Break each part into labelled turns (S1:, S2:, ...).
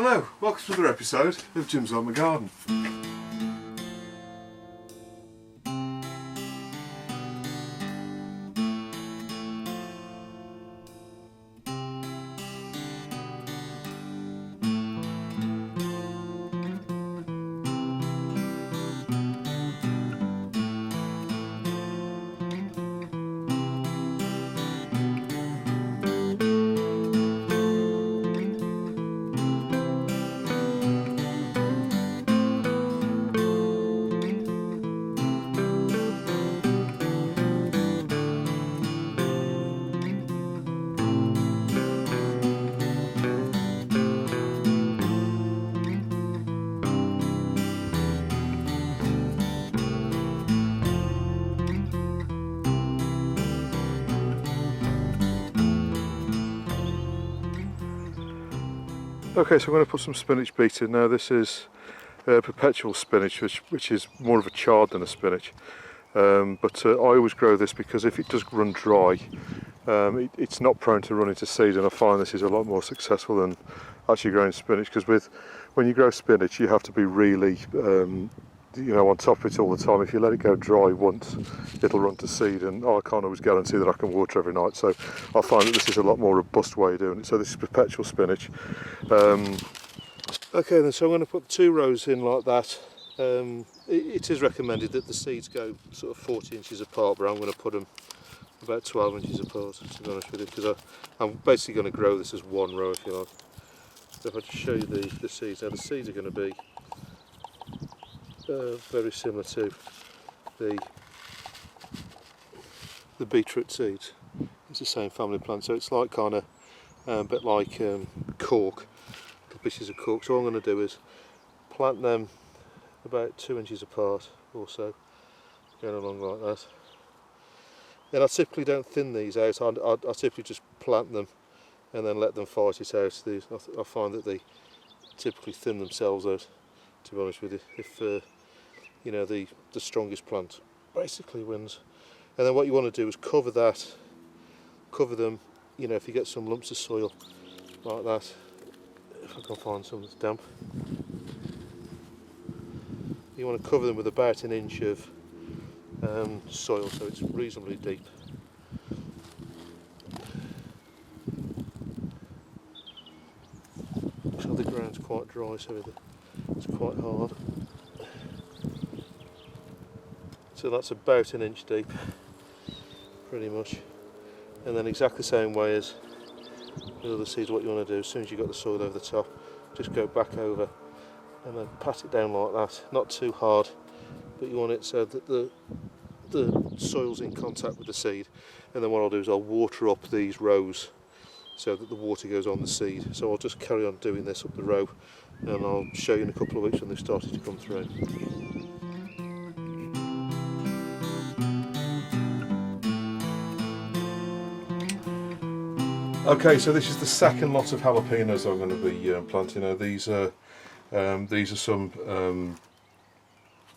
S1: Hello, welcome to another episode of Jim's on my Garden. Okay, so I'm going to put some spinach beet in now. This is perpetual spinach, which is more of a chard than a spinach. But I always grow this because if it does run dry, it's not prone to run into seed, and I find this is a lot more successful than actually growing spinach, because when you grow spinach you have to be really on top of it all the time. If you let it go dry once, it'll run to seed, and I can't always guarantee that I can water every night, so I find that this is a lot more robust way of doing it. So this is perpetual spinach. Okay then, so I'm going to put 2 rows in like that. It is recommended that the seeds go sort of 40 inches apart, but I'm going to put them about 12 inches apart, to be honest with you, because I'm basically going to grow this as one row, if you like. So if I just show you the seeds, now the seeds are going to be very similar to the beetroot seeds. It's the same family plant, so it's like kind of a bit like cork, little pieces of cork. So all I'm going to do is plant them about 2 inches apart or so, going along like that. And I typically don't thin these out. I typically just plant them and then let them fight it out. I find that they typically thin themselves out, to be honest with you, if the strongest plant basically wins. And then what you want to do is cover them, if you get some lumps of soil like that, if I can find some that's damp, you want to cover them with about 1 inch of soil, so it's reasonably deep. So the ground's quite dry, so it's quite hard. So that's about 1 inch deep, pretty much. And then exactly the same way as the other seeds, what you want to do, as soon as you've got the soil over the top, just go back over and then pat it down like that. Not too hard, but you want it so that the soil's in contact with the seed. And then what I'll do is I'll water up these rows so that the water goes on the seed. So I'll just carry on doing this up the row, and I'll show you in a couple of weeks when they've started to come through. Okay, so this is the second lot of jalapenos I'm going to be planting. Now these are some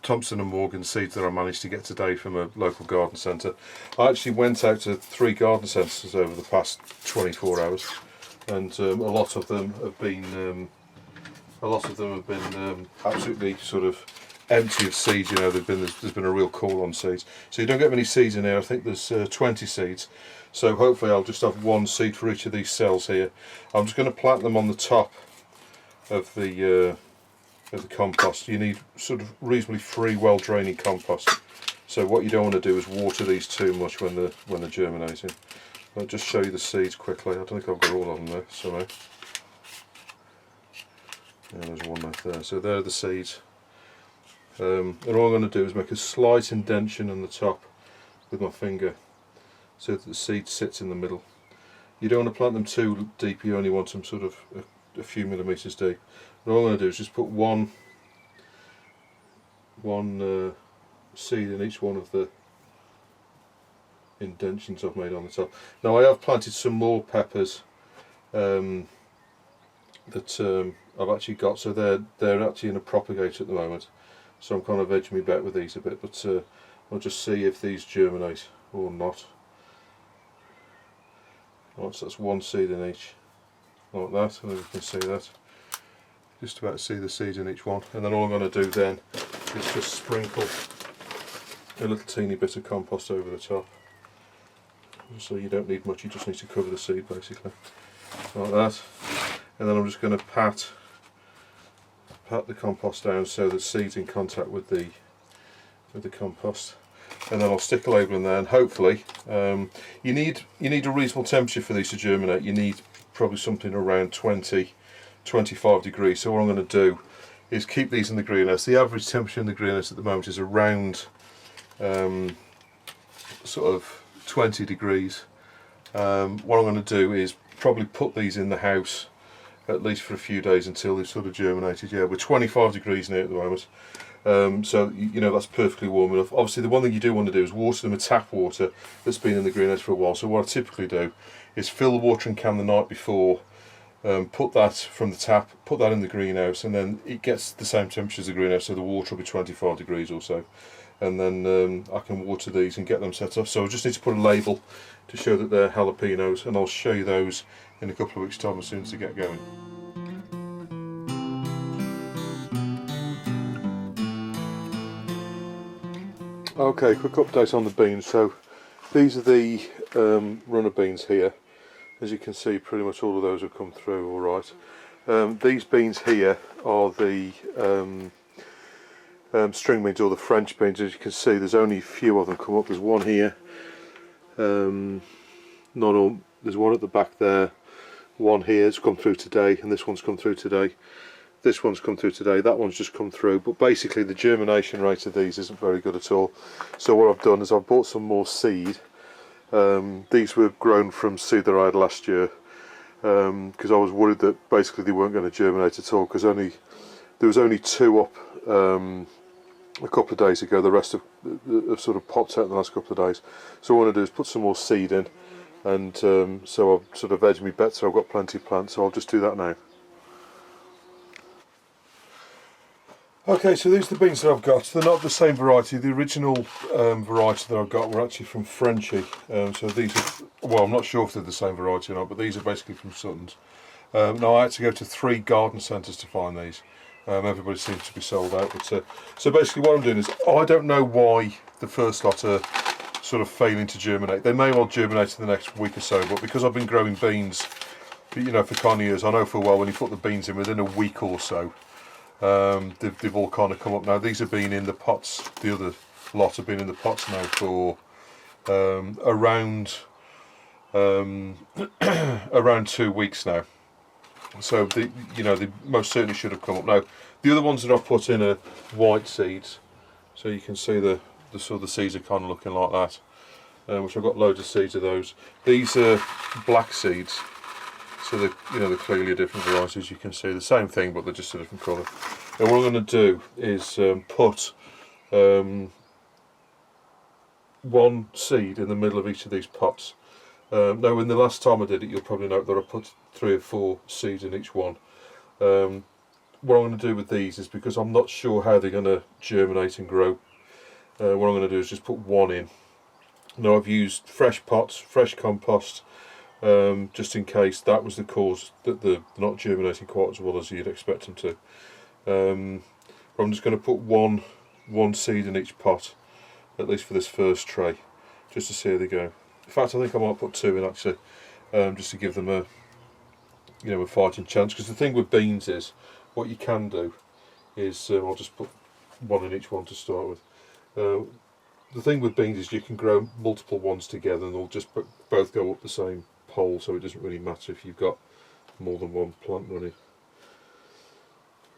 S1: Thompson & Morgan seeds that I managed to get today from a local garden centre. I actually went out to 3 garden centres over the past 24 hours, and a lot of them have been absolutely sort of empty of seeds. There's been a real call on seeds, so you don't get many seeds in here. I think there's 20 seeds, so hopefully I'll just have 1 seed for each of these cells here. I'm just going to plant them on the top of the compost. You need sort of reasonably free, well draining compost. So what you don't want to do is water these too much when they're germinating. I'll just show you the seeds quickly. I don't think I've got all of them there somehow. Yeah, there's one left there. So there are the seeds. And all I'm going to do is make a slight indention on the top with my finger so that the seed sits in the middle. You don't want to plant them too deep, you only want them sort of a few millimetres deep. And all I'm going to do is just put one seed in each one of the indentions I've made on the top. Now I have planted some more peppers that I've actually got, so they're actually in a propagator at the moment. So I'm kind of edging my bet with these a bit, but I'll just see if these germinate or not. Right, so that's 1 seed in each, like that, and you can see that. just about see the seeds in each one. And then all I'm going to do then is just sprinkle a little teeny bit of compost over the top. So you don't need much, you just need to cover the seed basically, like that. And then I'm just going to pat the compost down so the seed's in contact with the compost. And then I'll stick a label in there, and hopefully you need a reasonable temperature for these to germinate. You need probably something around 20-25 degrees. So what I'm going to do is keep these in the greenhouse. The average temperature in the greenhouse at the moment is around sort of 20 degrees. What I'm going to do is probably put these in the house at least for a few days until they've sort of germinated. Yeah, we're 25 degrees now at the moment. So you know that's perfectly warm enough. Obviously the one thing you do want to do is water them with tap water that's been in the greenhouse for a while. So what I typically do is fill the watering can the night before, put that from the tap, put that in the greenhouse, and then it gets the same temperature as the greenhouse, so the water will be 25 degrees or so. And then I can water these and get them set up. So I just need to put a label to show that they're jalapenos, and I'll show you those in a couple of weeks' time as soon as they get going. Okay, quick update on the beans. So these are the runner beans here. As you can see, pretty much all of those have come through all right. These beans here are the string beans, or the French beans. As you can see, there's only a few of them come up. There's one here, not all. There's one at the back there, one here has come through today, and this one's come through today. This one's come through today, that one's just come through, but basically the germination rate of these isn't very good at all. So what I've done is I've bought some more seed. These were grown from seed that I had last year, because I was worried that basically they weren't going to germinate at all, because there was only 2 up a couple of days ago. The rest have sort of popped out in the last couple of days. So what I want to do is put some more seed in, and so I've sort of edged me bet, so I've got plenty of plants, so I'll just do that now. Okay, so these are the beans that I've got. They're not the same variety. The original variety that I've got were actually from Frenchie. So these are, well, I'm not sure if they're the same variety or not, but these are basically from Sutton's. Now I had to go to 3 garden centres to find these. Everybody seems to be sold out. But so basically what I'm doing is, I don't know why the first lot are sort of failing to germinate. They may well germinate in the next week or so, but because I've been growing beans, you know, for kind of years, I know for a while when you put the beans in within a week or so, they've all kind of come up now. These have been in the pots, the other lot have been in the pots now for around 2 weeks now. So you know, they most certainly should have come up. Now the other ones that I've put in are white seeds, so you can see the sort of the seeds are kind of looking like that, which I've got loads of seeds of those. These are black seeds, so they're clearly a different variety. As you can see, the same thing, but they're just a different colour. And what I'm going to do is put one seed in the middle of each of these pots. Now, in the last time I did it, you'll probably note that I put 3 or 4 seeds in each one. What I'm going to do with these is, because I'm not sure how they're going to germinate and grow, what I'm going to do is just put 1 in. Now, I've used fresh pots, fresh compost, just in case that was the cause that they're not germinating quite as well as you'd expect them to. I'm just going to put one seed in each pot, at least for this first tray, just to see how they go. In fact, I think I might put 2 in actually, just to give them a fighting chance. Because the thing with beans is, what you can do is, I'll just put 1 in each one to start with. The thing with beans is you can grow multiple ones together, and they'll just both go up the same pole, so it doesn't really matter if you've got more than one plant running.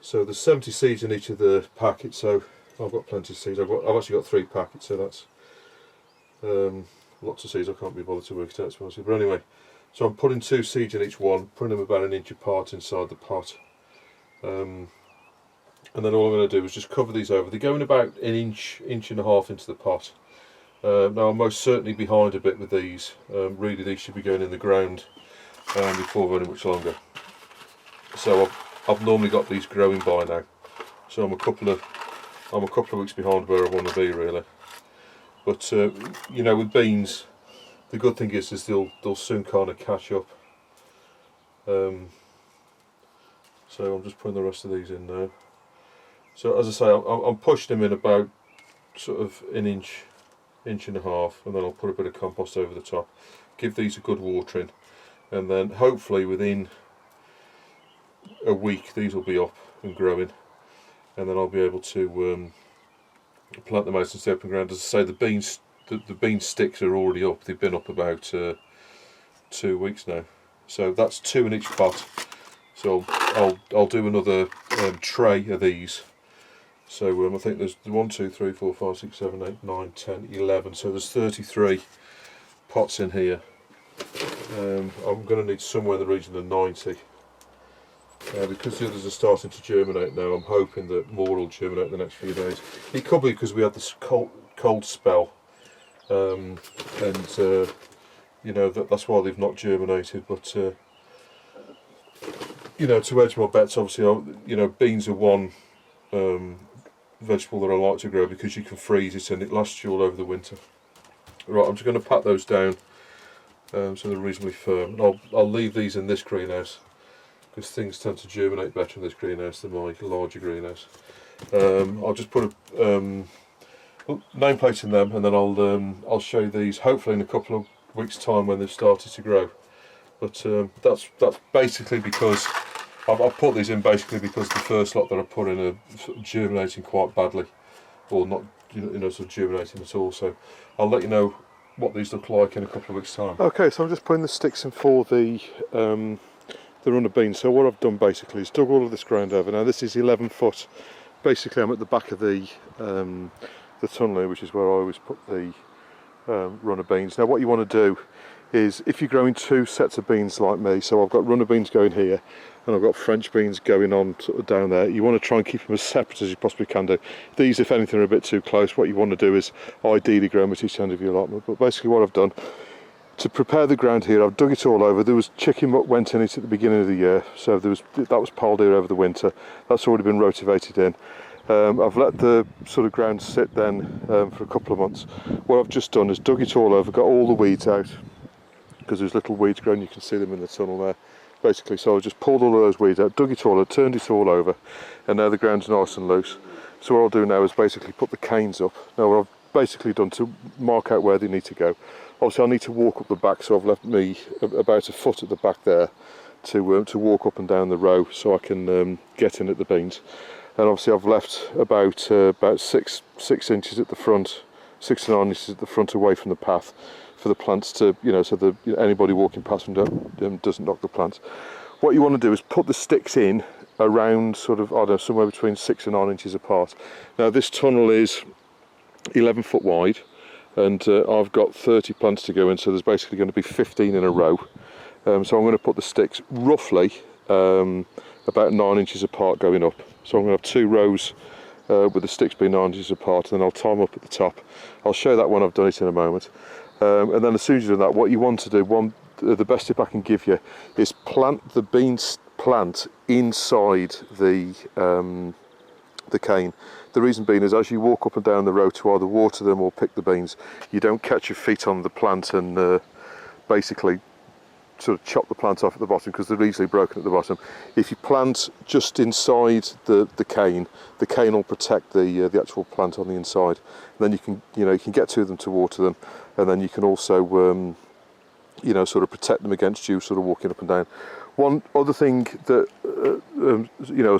S1: So there's 70 seeds in each of the packets, so I've got plenty of seeds. I've actually got 3 packets, so that's lots of seeds. I can't be bothered to work it out, but anyway, so I'm putting 2 seeds in each one, putting them about 1 inch apart inside the pot, and then all I'm going to do is just cover these over. They're going about 1 inch, 1.5 inches into the pot. Now I'm most certainly behind a bit with these. Really, these should be going in the ground before very much longer. So I've normally got these growing by now. So I'm a couple of weeks behind where I want to be, really. But you know, with beans, the good thing is they'll soon kind of catch up. So I'm just putting the rest of these in now. So as I say, I'm pushing them in about sort of an inch and a half, and then I'll put a bit of compost over the top. Give these a good watering, and then hopefully within a week these will be up and growing, and then I'll be able to plant them out into the open ground. As I say, the bean sticks are already up. They've been up about 2 weeks now, so that's 2 in each pot. So I'll do another tray of these. So I think there's 1, 2, 3, 4, 5, 6, 7, 8, 9, 10, 11. So there's 33 pots in here. I'm going to need somewhere in the region of 90. Because the others are starting to germinate now, I'm hoping that more will germinate in the next few days. It could be because we had this cold spell, and you know, that's why they've not germinated. But you know, to hedge my bets, obviously, you know, beans are one vegetable that I like to grow because you can freeze it and it lasts you all over the winter. Right, I'm just going to pat those down so they're reasonably firm. And I'll leave these in this greenhouse because things tend to germinate better in this greenhouse than my larger greenhouse. I'll just put a nameplate in them, and then I'll show you these hopefully in a couple of weeks' time when they've started to grow. But that's basically because I've put these in basically because the first lot that I put in are sort of germinating quite badly, or not, you know, sort of germinating at all. So I'll let you know what these look like in a couple of weeks' time. Okay, so I'm just putting the sticks in for the run of beans. So what I've done basically is dug all of this ground over. Now this is 11 foot. Basically, I'm at the back of the tunnel here, which is where I always put the run of beans. Now what you want to do is, if you're growing 2 sets of beans like me, so I've got runner beans going here and I've got French beans going on sort of down there, you want to try and keep them as separate as you possibly can do. These, if anything, are a bit too close. What you want to do is ideally grow them at each end of your allotment. But basically what I've done, to prepare the ground here, I've dug it all over. There was chicken muck went in it at the beginning of the year, so that was piled here over the winter. That's already been rotivated in. I've let the sort of ground sit then for a couple of months. What I've just done is dug it all over, got all the weeds out, because there's little weeds growing, you can see them in the tunnel there basically. So I just pulled all of those weeds out, dug it all, turned it all over, and now the ground's nice and loose. So what I'll do now is basically put the canes up. Now what I've basically done to mark out where they need to go, obviously I need to walk up the back, so I've left me about a foot at the back there to walk up and down the row so I can get in at the beans. And obviously I've left about 6 inches at the front, 6 to 9 inches at the front away from the path, for the plants to, you know, so that anybody walking past them doesn't knock the plants. What you want to do is put the sticks in around sort of, I don't know, somewhere between 6 and 9 inches apart. Now this tunnel is 11 foot wide, and I've got 30 plants to go in, so there's basically going to be 15 in a row. So I'm going to put the sticks roughly about 9 inches apart going up. So I'm going to have 2 rows with the sticks being 9 inches apart, and then I'll tie them up at the top. I'll show that when I've done it in a moment. And then as soon as you've done that, what you want to do, the best tip I can give you, is plant the beans plant inside the cane. The reason being is, as you walk up and down the row to either water them or pick the beans, you don't catch your feet on the plant and basically sort of chop the plant off at the bottom, because they're easily broken at the bottom. If you plant just inside the cane will protect the actual plant on the inside. And then you can get to them to water them, and then you can also sort of protect them against you sort of walking up and down. One other thing that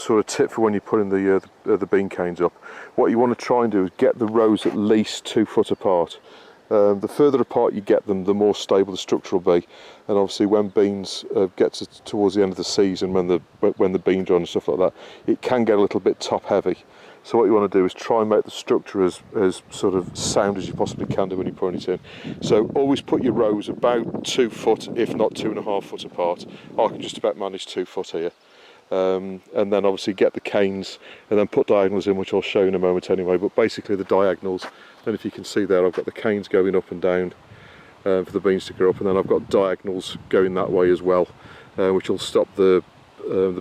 S1: sort of tip for when you're putting the bean canes up, what you want to try and do is get the rows at least 2 foot apart. The further apart you get them, the more stable the structure will be. And obviously when beans get towards the end of the season, when the beans are on and stuff like that, it can get a little bit top heavy. So what you want to do is try and make the structure as sort of sound as you possibly can do when you're putting it in. So always put your rows about 2 foot, if not 2.5 foot apart. I can just about manage 2 foot here. And then obviously get the canes and then put diagonals in, which I'll show you in a moment anyway. But basically the diagonals, and if you can see there, I've got the canes going up and down for the beans to grow up, and then I've got diagonals going that way as well, which will stop the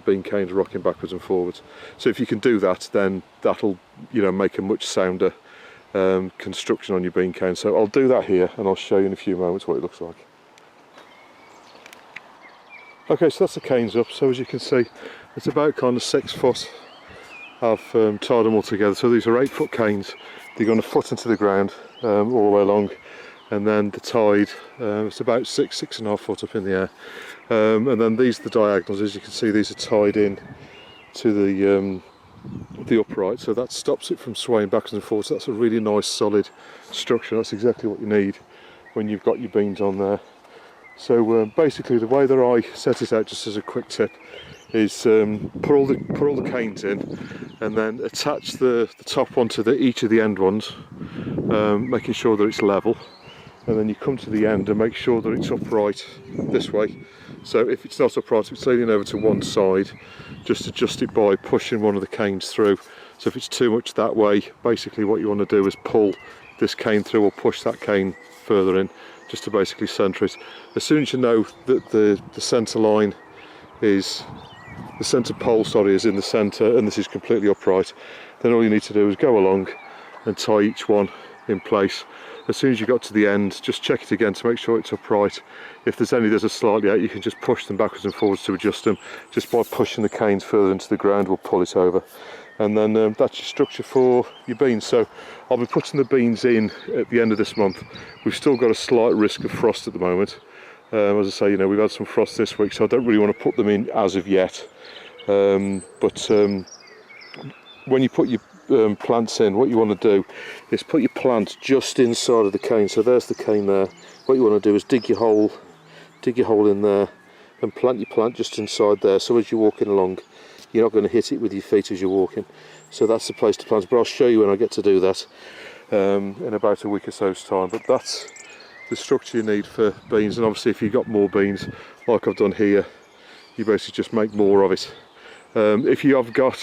S1: bean canes rocking backwards and forwards. So if you can do that, then that'll make a much sounder construction on your bean cane. So I'll do that here, and I'll show you in a few moments what it looks like. Okay, so that's the canes up. So as you can see, It's about kind of 6 foot. I've tied them all together, so these are 8-foot canes. They're going a foot into the ground all the way along, and then the tide, it's about 6.5 foot up in the air. And then these are the diagonals. As you can see, these are tied in to the upright, so that stops it from swaying backwards and forwards. That's a really nice solid structure. That's exactly what you need when you've got your beans on there. So basically the way that I set it out, just as a quick tip, is put all the canes in, and then attach the top one to each of the end ones, making sure that it's level, and then you come to the end and make sure that it's upright this way. So if it's not upright, if it's leaning over to one side, just adjust it by pushing one of the canes through. So if it's too much that way, basically what you want to do is pull this cane through or push that cane further in, just to basically centre it. As soon as you know that the centre line is, the centre pole, sorry, is in the centre and this is completely upright, then all you need to do is go along and tie each one in place. As soon as you got to the end, just check it again to make sure it's upright. If there's any that are slightly out, you can just push them backwards and forwards to adjust them. Just by pushing the canes further into the ground will pull it over. And then that's your structure for your beans. So I'll be putting the beans in at the end of this month. We've still got a slight risk of frost at the moment. As I say, you know, we've had some frost this week, so I don't really want to put them in as of yet. But when you put your plants in, what you want to do is put your plant just inside of the cane. So there's the cane there. What you want to do is dig your hole in there and plant your plant just inside there, so as you're walking along you're not going to hit it with your feet as you're walking. So that's the place to plant, but I'll show you when I get to do that in about a week or so's time. But that's the structure you need for beans, and obviously if you've got more beans like I've done here, you basically just make more of it. If you have got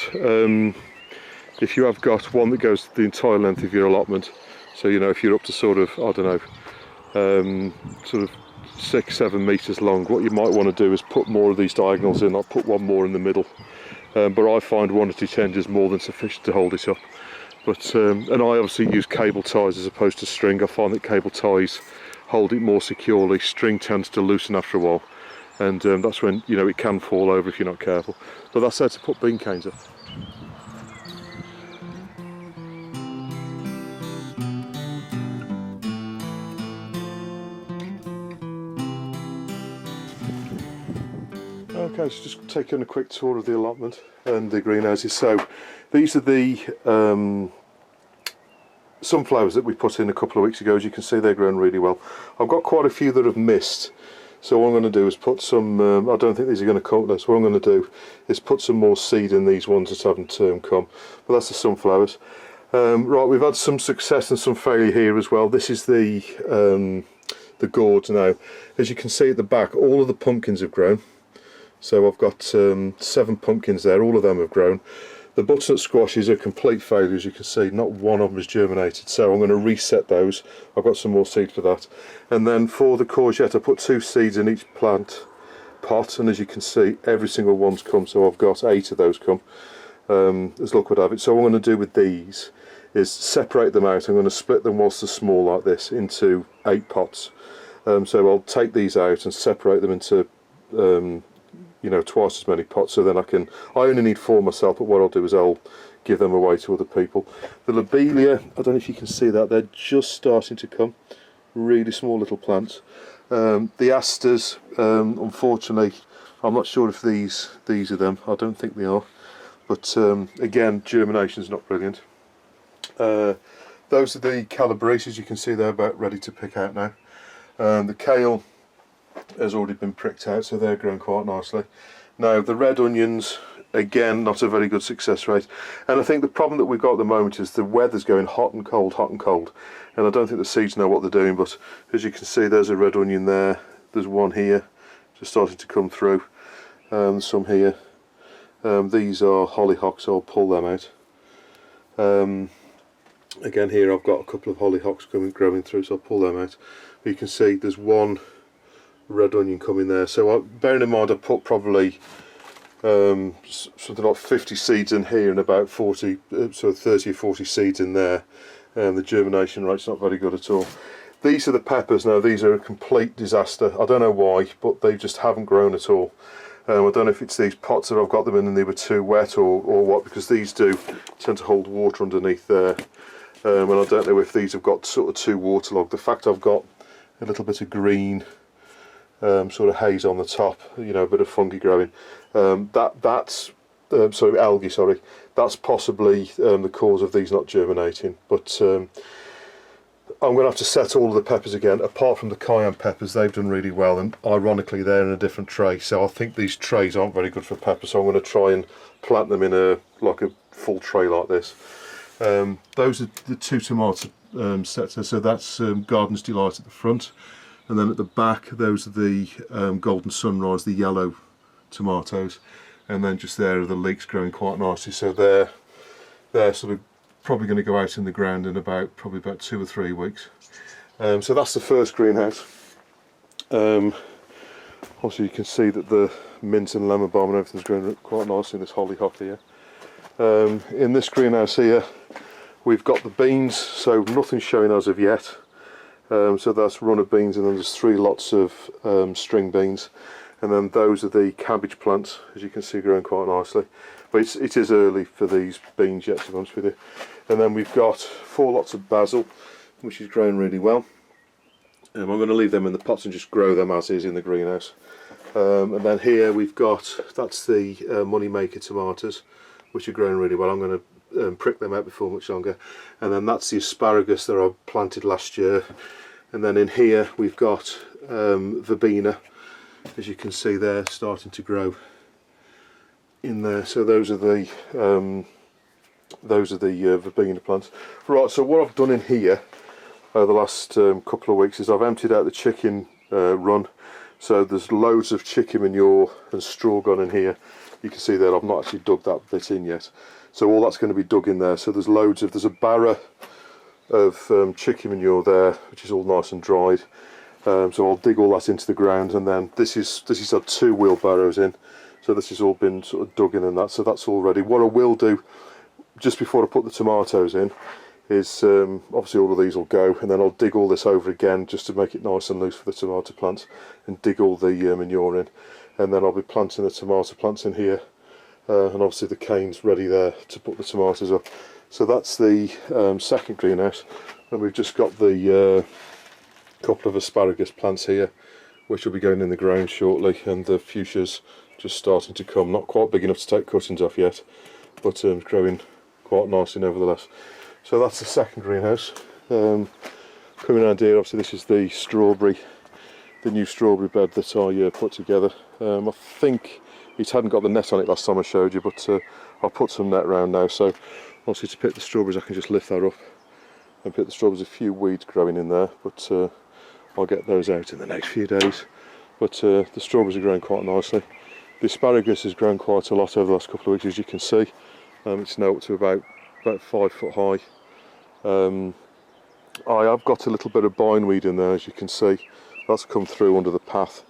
S1: one that goes the entire length of your allotment, so you know, if you're up to sort of, I don't know, sort of 6-7 metres long, what you might want to do is put more of these diagonals in. I'll put one more in the middle, but I find 1 or 2 changes more than sufficient to hold it up. But and I obviously use cable ties as opposed to string. I find that cable ties hold it more securely. String tends to loosen after a while, and that's when, you know, it can fall over if you're not careful. But that's how to put bean canes up. Okay, so just taking a quick tour of the allotment and the greenhouses. So these are the sunflowers that we put in a couple of weeks ago. As you can see, they're growing really well. I've got quite a few that have missed, so what I'm going to do is put some, I don't think these are going to come, so what I'm going to do is put some more seed in these ones that haven't come. But that's the sunflowers. Right, we've had some success and some failure here as well. This is the gourds now. As you can see at the back, all of the pumpkins have grown. So I've got 7 pumpkins there, all of them have grown. The butternut squashes are complete failure, as you can see, not one of them has germinated, so I'm going to reset those. I've got some more seed for that. And then for the courgette, I put 2 seeds in each plant pot, and as you can see, every single one's come, so I've got 8 of those come, as luck would have it. So what I'm going to do with these is separate them out. I'm going to split them whilst they're small like this into 8 pots. So I'll take these out and separate them into you know, twice as many pots, so then I only need 4 myself, but what I'll do is I'll give them away to other people. The lobelia, I don't know if you can see that, they're just starting to come, really small little plants. The asters, unfortunately, I'm not sure if these are them, I don't think they are, but again, germination's not brilliant. Those are the calabrese, you can see they're about ready to pick out now. The kale has already been pricked out, so they're growing quite nicely. Now the red onions, again, not a very good success rate, and I think the problem that we've got at the moment is the weather's going hot and cold, and I don't think the seeds know what they're doing. But as you can see, there's a red onion there, there's one here just starting to come through, some here. These are hollyhocks, so I'll pull them out. Again, here I've got a couple of hollyhocks growing through, so I'll pull them out. But you can see there's one red onion coming there. So bearing in mind I put probably something like 50 seeds in here and about 40, so 30 or 40 seeds in there, and the germination rate's not very good at all. These are the peppers now. These are a complete disaster. I don't know why, but they just haven't grown at all. I don't know if it's these pots that I've got them in and they were too wet or what, because these do tend to hold water underneath there. And I don't know if these have got sort of too waterlogged. The fact I've got a little bit of green sort of haze on the top, you know, a bit of fungi growing, that's algae, sorry, that's possibly the cause of these not germinating. But I'm going to have to set all of the peppers again. Apart from the cayenne peppers, they've done really well, and ironically they're in a different tray, so I think these trays aren't very good for peppers, so I'm going to try and plant them in a full tray like this. Those are the two tomato sets there, so that's Garden's Delight at the front, and then at the back those are the Golden Sunrise, the yellow tomatoes, and then just there are the leeks growing quite nicely, so they're sort of probably going to go out in the ground in probably about 2 or 3 weeks. So that's the first greenhouse. Obviously you can see that the mint and lemon balm and everything's growing quite nicely in this hollyhock here. In this greenhouse here we've got the beans, so nothing's showing as of yet. So that's runner beans, and then there's 3 lots of string beans, and then those are the cabbage plants, as you can see, growing quite nicely. But it is early for these beans yet, to be honest with you. And then we've got 4 lots of basil, which is growing really well. I'm going to leave them in the pots and just grow them as is in the greenhouse. And then here we've got, that's the moneymaker tomatoes, which are growing really well. I'm going to prick them out before much longer. And then that's the asparagus that I planted last year. And then in here we've got verbena, as you can see there, starting to grow in there. So those are the verbena plants. Right, so what I've done in here over the last couple of weeks is I've emptied out the chicken run. So there's loads of chicken manure and straw gone in here. You can see that I've not actually dug that bit in yet. So all that's going to be dug in there. So there's a barra of chicken manure there, which is all nice and dried. So I'll dig all that into the ground, and then this is had 2 wheelbarrows in. So this has all been sort of dug in and that, so that's all ready. What I will do, just before I put the tomatoes in, is obviously all of these will go, and then I'll dig all this over again just to make it nice and loose for the tomato plants, and dig all the manure in, and then I'll be planting the tomato plants in here, and obviously the cane's ready there to put the tomatoes up. So that's the second greenhouse, and we've just got the couple of asparagus plants here, which will be going in the ground shortly, and the fuchsias just starting to come. Not quite big enough to take cuttings off yet, but growing quite nicely nevertheless. So that's the second greenhouse. Coming around here, obviously this is the new strawberry bed that I put together. I think it hadn't got the net on it last time I showed you, but I'll put some net around now. So obviously to pick the strawberries I can just lift that up and pick the strawberries. A few weeds growing in there, but I'll get those out in the next few days. But the strawberries are growing quite nicely. The asparagus has grown quite a lot over the last couple of weeks, as you can see. It's now up to about 5 foot high. I have got a little bit of bindweed in there, as you can see. That's come through under the path.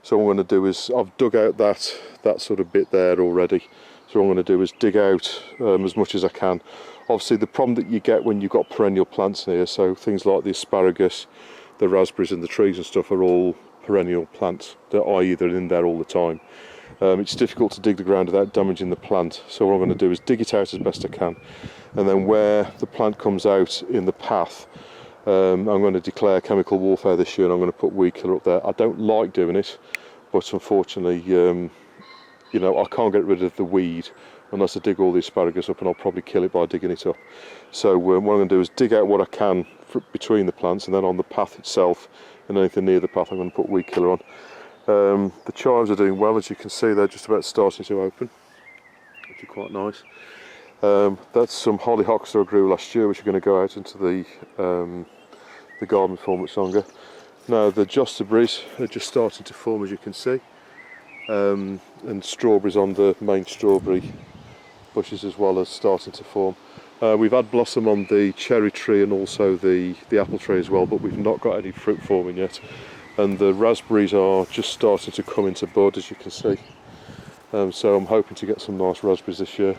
S1: So what I'm going to do is, I've dug out that sort of bit there already. So what I'm going to do is dig out as much as I can. Obviously the problem that you get when you've got perennial plants here, so things like the asparagus, the raspberries and the trees and stuff are all perennial plants, i.e. they're in there all the time. It's difficult to dig the ground without damaging the plant, so what I'm going to do is dig it out as best I can, and then where the plant comes out in the path, I'm going to declare chemical warfare this year, and I'm going to put weed killer up there. I don't like doing it, but unfortunately you know, I can't get rid of the weed unless I dig all the asparagus up, and I'll probably kill it by digging it up. So what I'm going to do is dig out what I can between the plants, and then on the path itself and anything near the path I'm going to put weed killer on. The chives are doing well, as you can see. They're just about starting to open, which is quite nice. That's some hollyhocks that I grew last year, which are going to go out into the garden for much longer. Now the jostaberries are just starting to form, as you can see, and strawberries on the main strawberry bushes as well as starting to form. We've had blossom on the cherry tree and also the apple tree as well, but we've not got any fruit forming yet. And the raspberries are just starting to come into bud, as you can see. So I'm hoping to get some nice raspberries this year.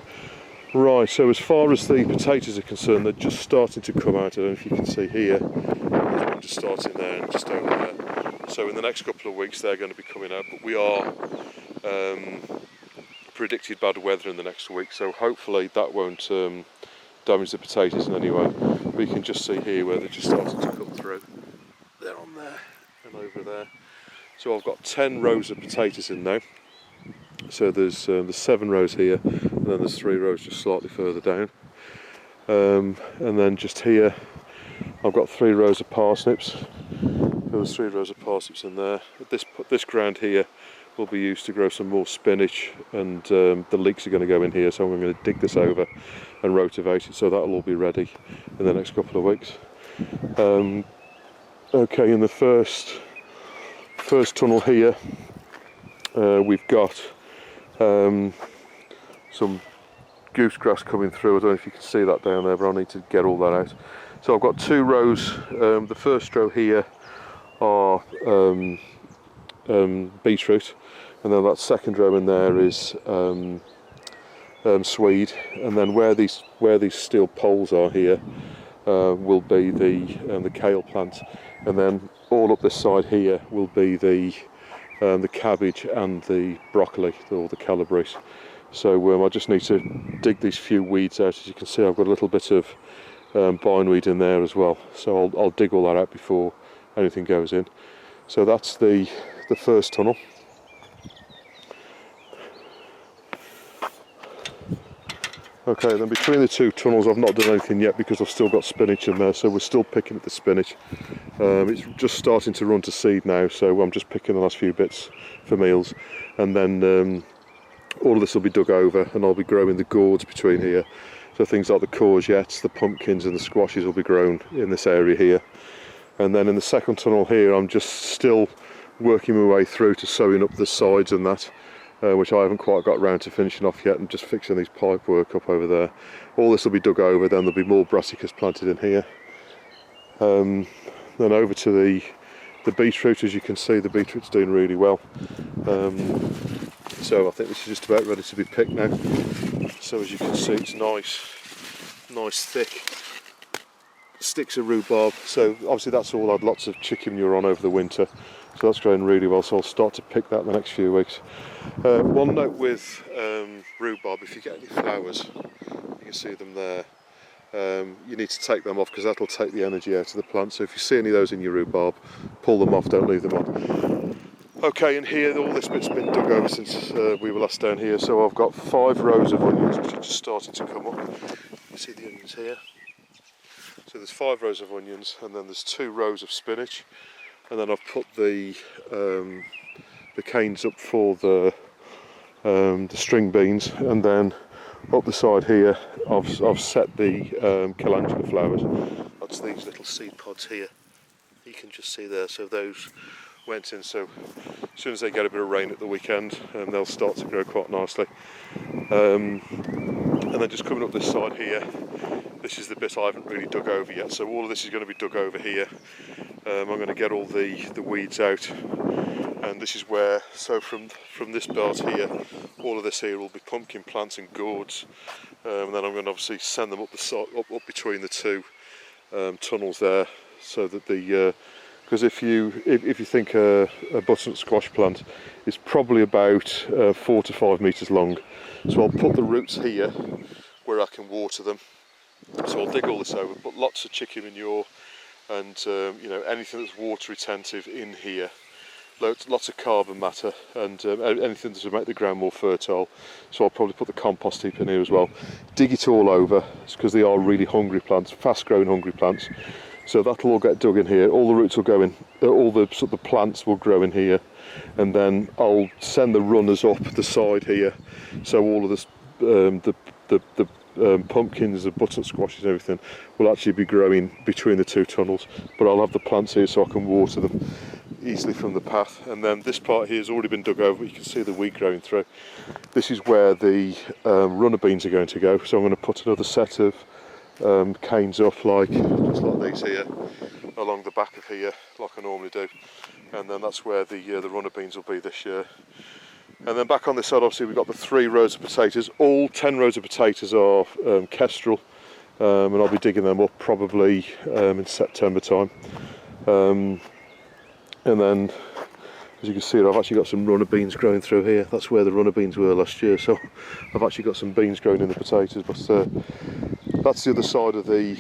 S1: Right, so as far as the potatoes are concerned, they're just starting to come out. I don't know if you can see here, there's one just starting there and just over there. So in the next couple of weeks they're going to be coming out, but we are predicted bad weather in the next week, so hopefully that won't damage the potatoes in any way. But you can just see here where they're just starting to cut through. They're on there and over there. So I've got 10 rows of potatoes in now. So there's 7 rows here, and then there's 3 rows just slightly further down. And then just here I've got 3 rows of parsnips. There's 3 rows of parsnips in there. This ground here will be used to grow some more spinach, and the leeks are going to go in here, so I'm going to dig this over and rotivate it, so that'll all be ready in the next couple of weeks. Okay, in the first tunnel here we've got some goose grass coming through. I don't know if you can see that down there, but I need to get all that out. So I've got 2 rows. The first row here are beetroot, and then that second row in there is swede, and then where these steel poles are here will be the kale plant, and then all up this side here will be the cabbage and the broccoli, or the calabrese. So I just need to dig these few weeds out. As you can see, I've got a little bit of bindweed in there as well, so I'll dig all that out before anything goes in. So that's the first tunnel. Okay, then between the 2 tunnels I've not done anything yet because I've still got spinach in there, so we're still picking at the spinach. It's just starting to run to seed now, so I'm just picking the last few bits for meals, and then all of this will be dug over, and I'll be growing the gourds between here. So things like the courgettes, the pumpkins and the squashes will be grown in this area here. And then in the second tunnel here I'm just still working my way through to sewing up the sides and that, which I haven't quite got around to finishing off yet. I'm just fixing these pipe work up over there. All this will be dug over, then there'll be more brassicas planted in here. Then over to the beetroot. As you can see, the beetroot's doing really well. So I think this is just about ready to be picked now. So as you can see, it's nice thick sticks of rhubarb. So obviously that's all had lots of chicken manure on over the winter, so that's growing really well, so I'll start to pick that in the next few weeks. One note with rhubarb: if you get any flowers, you can see them there, you need to take them off because that'll take the energy out of the plant. So if you see any of those in your rhubarb, pull them off, don't leave them on. Okay, and here all this bit's been dug over since we were last down here. So I've got 5 rows of onions which are just starting to come up. You see the onions here? So there's 5 rows of onions, and then there's 2 rows of spinach, and then I've put the canes up for the string beans, and then up the side here I've set the calendula flowers. That's these little seed pods here. You can just see there. So those went in, so as soon as they get a bit of rain at the weekend, they'll start to grow quite nicely. And then just coming up this side here, this is the bit I haven't really dug over yet, so all of this is going to be dug over here. I'm going to get all the weeds out, and this is where, so from this part here, all of this here will be pumpkin plants and gourds, and then I'm going to obviously send them up the side, up between the 2 tunnels there, so that because if you think a butternut squash plant is probably about 4 to 5 metres long, so I'll put the roots here where I can water them. So I'll dig all this over, put lots of chicken manure and you know, anything that's water retentive in here, lots of carbon matter, and anything to make the ground more fertile. So I'll probably put the compost heap in here as well. Dig it all over, because they are really hungry plants, fast growing hungry plants. So that'll all get dug in here. All the roots will go in, all the sort of plants will grow in here, and then I'll send the runners up the side here. So all of this, the pumpkins, the butternut squashes and everything will actually be growing between the 2 tunnels, but I'll have the plants here so I can water them easily from the path. And then this part here has already been dug over. You can see the weed growing through. This is where the runner beans are going to go, so I'm going to put another set of canes up just like these here along the back of here, like I normally do, and then that's where the runner beans will be this year. And then back on this side, obviously we've got the 3 rows of potatoes. All 10 rows of potatoes are kestrel, and I'll be digging them up probably in September time. And then As you can see, I've actually got some runner beans growing through here. That's where the runner beans were last year, so I've actually got some beans growing in the potatoes. But that's the other side of the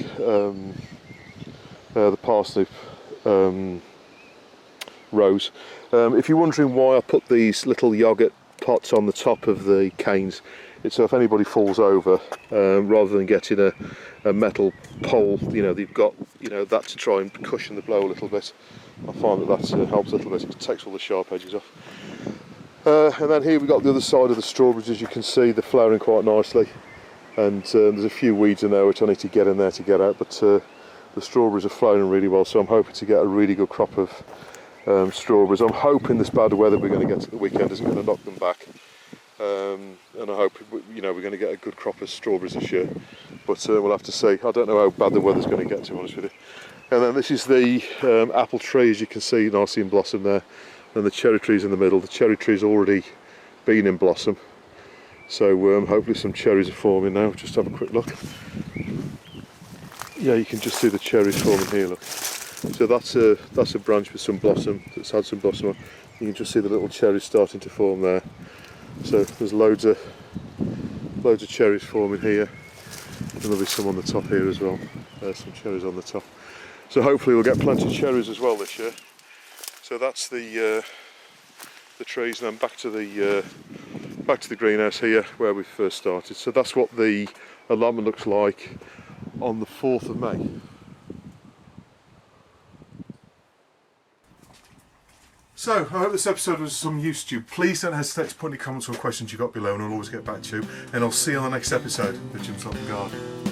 S1: parsnip rows. If you're wondering why I put these little yoghurt pots on the top of the canes, it's so if anybody falls over, rather than getting a metal pole, you know, they've got, you know, that to try and cushion the blow a little bit. I find that helps a little bit. It takes all the sharp edges off. And then here we've got the other side of the strawberries. As you can see, they're flowering quite nicely, and there's a few weeds in there which I need to get in there to get out, but the strawberries are flowering really well, so I'm hoping to get a really good crop of strawberries. I'm hoping this bad weather we're going to get at the weekend isn't going to knock them back, and I hope, you know, we're going to get a good crop of strawberries this year, but we'll have to see. I don't know how bad the weather's going to get, to be honest with you. And then this is the apple tree, as you can see, nicely in blossom there, and the cherry tree's in the middle. The cherry tree's already been in blossom, so hopefully some cherries are forming now. Just have a quick look. Yeah, you can just see the cherries forming here, look. So that's a branch with some blossom, that's had some blossom on. You can just see the little cherries starting to form there. So there's loads of cherries forming here, and there'll be some on the top here as well. There's some cherries on the top. So hopefully we'll get plenty of cherries as well this year. So that's the trees, and then back to the greenhouse here where we first started. So that's what the allotment looks like on the 4th of May. So, I hope this episode was of some use to you. Please don't hesitate to put any comments or questions you got below, and I'll always get back to you. And I'll see you on the next episode of Jim's Garden.